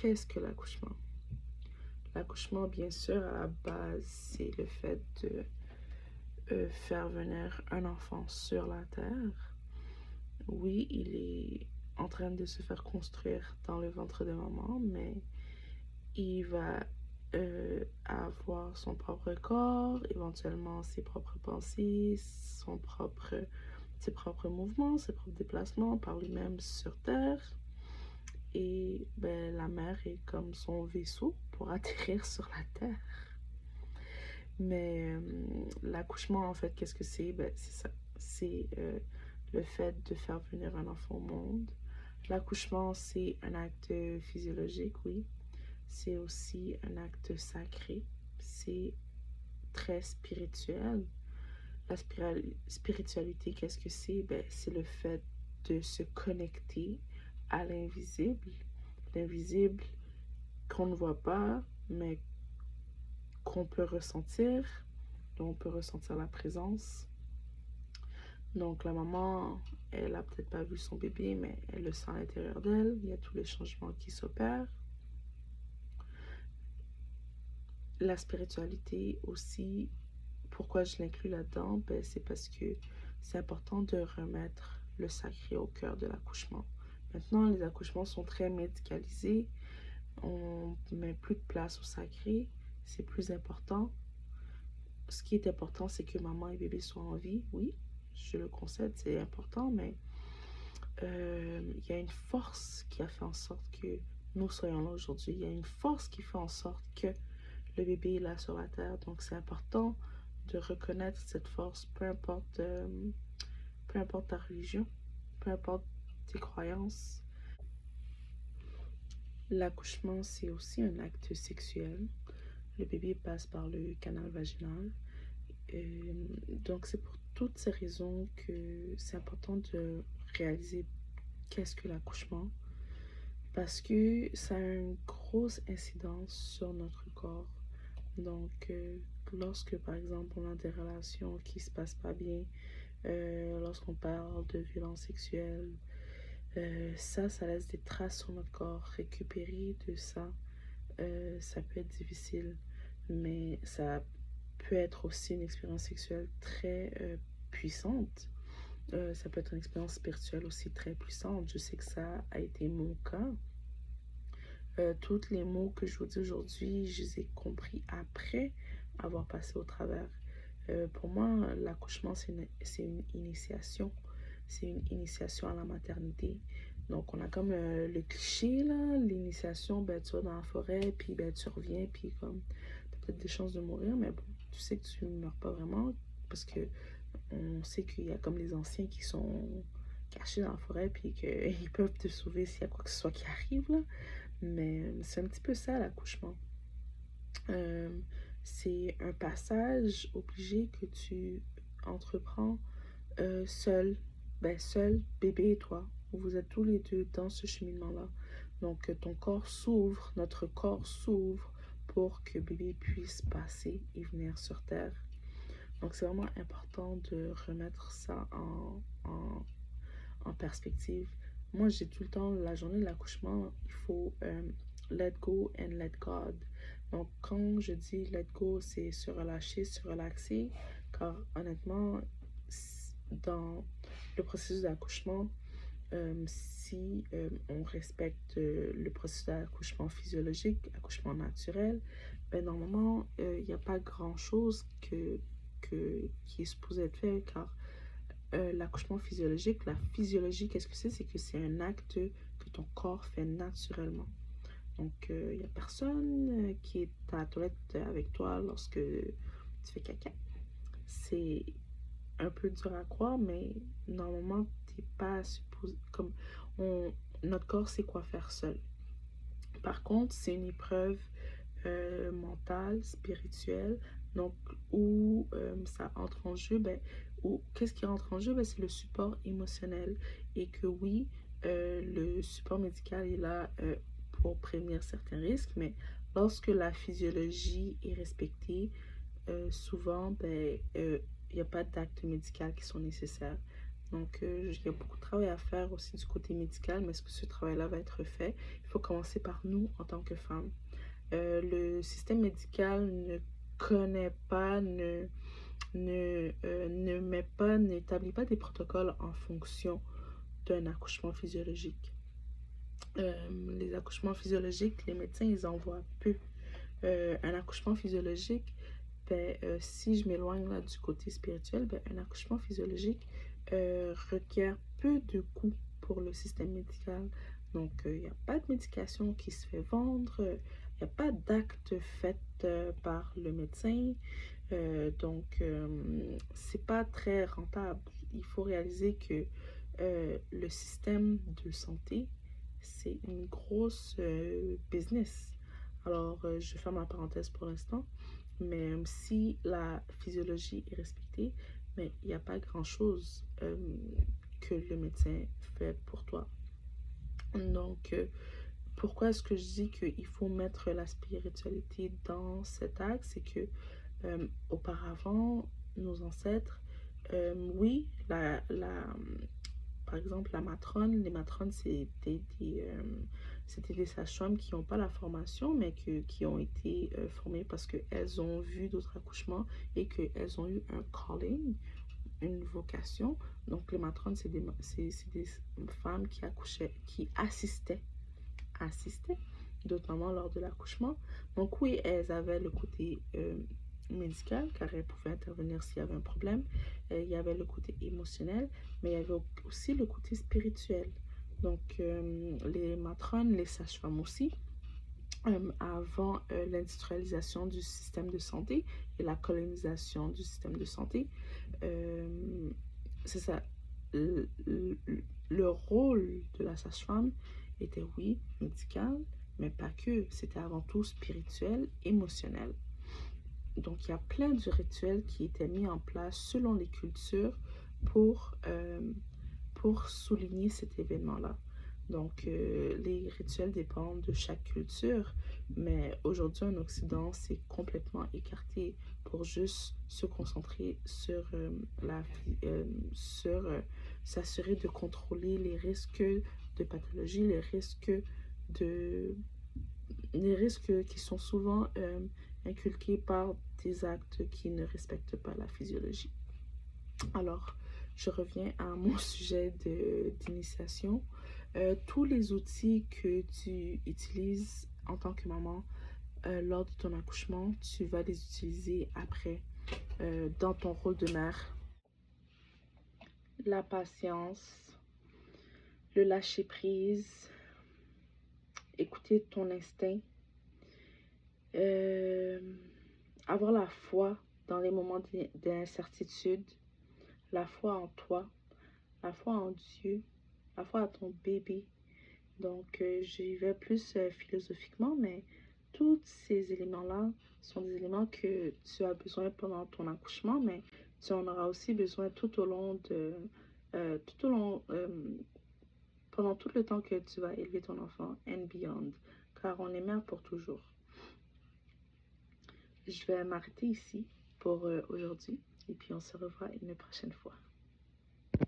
qu'est-ce que l'accouchement? L'accouchement, bien sûr, à la base, c'est le fait de faire venir un enfant sur la terre. Oui, il est en train de se faire construire dans le ventre de maman, mais il va avoir son propre corps, éventuellement ses propres pensées, ses propres mouvements, ses propres déplacements par lui-même sur Terre. Et ben, la mer est comme son vaisseau pour atterrir sur la Terre. Mais l'accouchement, en fait, qu'est-ce que c'est? Ben, c'est ça. C'est le fait de faire venir un enfant au monde. L'accouchement, c'est un acte physiologique, oui. C'est aussi un acte sacré. C'est très spirituel. La spiritualité, qu'est-ce que c'est? Ben, c'est le fait de se connecter à l'invisible. L'invisible qu'on ne voit pas, mais qu'on peut ressentir, dont on peut ressentir la présence. Donc la maman, elle a peut-être pas vu son bébé, mais elle le sent à l'intérieur d'elle. Il y a tous les changements qui s'opèrent. La spiritualité aussi, pourquoi je l'inclus là-dedans? Ben, c'est parce que c'est important de remettre le sacré au cœur de l'accouchement. Maintenant, les accouchements sont très médicalisés. On met plus de place au sacré. C'est plus important. Ce qui est important, c'est que maman et bébé soient en vie. Oui, je le concède, c'est important, mais il y a une force qui a fait en sorte que nous soyons là aujourd'hui. Il y a une force qui fait en sorte que le bébé est là sur la terre. Donc, c'est important de reconnaître cette force, peu importe ta religion, peu importe tes croyances. L'accouchement, c'est aussi un acte sexuel. Le bébé passe par le canal vaginal. Donc, c'est pour toutes ces raisons que c'est important de réaliser qu'est-ce que l'accouchement, parce que ça a une grosse incidence sur notre corps. Donc, lorsque, par exemple, on a des relations qui se passent pas bien, lorsqu'on parle de violence sexuelle, ça laisse des traces sur notre corps. Récupérer de ça, ça peut être difficile, mais ça peut être aussi une expérience sexuelle très puissante. Ça peut être une expérience spirituelle aussi très puissante. Je sais que ça a été mon cas. Tous les mots que je vous dis aujourd'hui, je les ai compris après avoir passé au travers. Pour moi, l'accouchement, c'est une initiation. C'est une initiation à la maternité. Donc, on a comme le cliché, là, l'initiation, ben, tu vas dans la forêt, puis ben, tu reviens, puis comme, tu as peut-être des chances de mourir, mais bon, tu sais que tu ne meurs pas vraiment, parce que on sait qu'il y a comme les anciens qui sont cachés dans la forêt, puis qu'ils peuvent te sauver s'il y a quoi que ce soit qui arrive, là. Mais c'est un petit peu ça, l'accouchement. Euh, c'est un passage obligé que tu entreprends seul. Ben, seul, bébé et toi. Vous êtes tous les deux dans ce cheminement-là. Donc, ton corps s'ouvre, notre corps s'ouvre pour que bébé puisse passer et venir sur Terre. Donc, c'est vraiment important de remettre ça en perspective. Moi, j'ai tout le temps, la journée de l'accouchement, il faut let go and let God. Donc, quand je dis let go, c'est se relâcher, se relaxer, car honnêtement, dans le processus d'accouchement, si on respecte le processus d'accouchement physiologique, accouchement naturel, ben normalement, il n'y a pas grand-chose qui est supposé être fait, car l'accouchement physiologique, la physiologie, qu'est-ce que c'est? C'est que c'est un acte que ton corps fait naturellement. Donc, il n'y a personne qui est à la toilette avec toi lorsque tu fais caca. C'est un peu dur à croire, mais normalement, t'es pas supposé... Comme notre corps sait quoi faire seul. Par contre, c'est une épreuve mentale, spirituelle, donc où ça entre en jeu, ben, qu'est-ce qui rentre en jeu? Ben, c'est le support émotionnel. Et que oui, le support médical est là pour prévenir certains risques, mais lorsque la physiologie est respectée, souvent, ben, il n'y a pas d'actes médicaux qui sont nécessaires. Donc, il y a beaucoup de travail à faire aussi du côté médical, mais est-ce que ce travail-là va être fait? Il faut commencer par nous en tant que femmes. Le système médical ne connaît pas, ne met pas, n'établit pas des protocoles en fonction d'un accouchement physiologique. Les accouchements physiologiques, les médecins, ils en voient peu. Un accouchement physiologique, ben, si je m'éloigne là du côté spirituel, ben, un accouchement physiologique requiert peu de coûts pour le système médical. Donc, il n'y a pas de médication qui se fait vendre, il n'y a pas d'acte fait par le médecin. C'est pas très rentable. Il faut réaliser que le système de santé, c'est une grosse business. Alors, je ferme la parenthèse pour l'instant, mais si la physiologie est respectée, mais il n'y a pas grand-chose que le médecin fait pour toi. Donc, pourquoi est-ce que je dis qu'il faut mettre la spiritualité dans cet acte? C'est que auparavant, nos ancêtres, oui, par exemple, les matrones, c'était des sages-femmes qui n'ont pas la formation, mais qui ont été formées parce qu'elles ont vu d'autres accouchements et qu'elles ont eu un calling, une vocation. Donc, les matrones, c'est des femmes qui accouchaient, qui assistaient d'autres mamans lors de l'accouchement. Donc, oui, elles avaient le côté médical, car elles pouvaient intervenir s'il y avait un problème. Il y avait le côté émotionnel, mais il y avait aussi le côté spirituel. Donc, les matrones, les sages-femmes aussi, avant l'industrialisation du système de santé et la colonisation du système de santé, c'est ça. Le, le, le rôle de la sage-femme était, oui, médical, mais pas que. C'était avant tout spirituel, émotionnel. Donc, il y a plein de rituels qui étaient mis en place selon les cultures pour, euh, pour souligner cet événement-là. Donc, les rituels dépendent de chaque culture, mais aujourd'hui en Occident, c'est complètement écarté pour juste se concentrer sur sur s'assurer de contrôler les risques de pathologie, de, les risques qui sont souvent inculqués par des actes qui ne respectent pas la physiologie. Alors, je reviens à mon sujet d'initiation. Tous les outils que tu utilises en tant que maman lors de ton accouchement, tu vas les utiliser après dans ton rôle de mère. La patience, le lâcher prise, écouter ton instinct, euh, avoir la foi dans les moments d'incertitude, la foi en toi, la foi en Dieu, la foi à ton bébé. Donc, j'y vais plus philosophiquement, mais tous ces éléments-là sont des éléments que tu as besoin pendant ton accouchement, mais tu en auras aussi besoin tout au long, pendant tout le temps que tu vas élever ton enfant and beyond, car on est mère pour toujours. Je vais m'arrêter ici pour aujourd'hui et puis on se revoit une prochaine fois.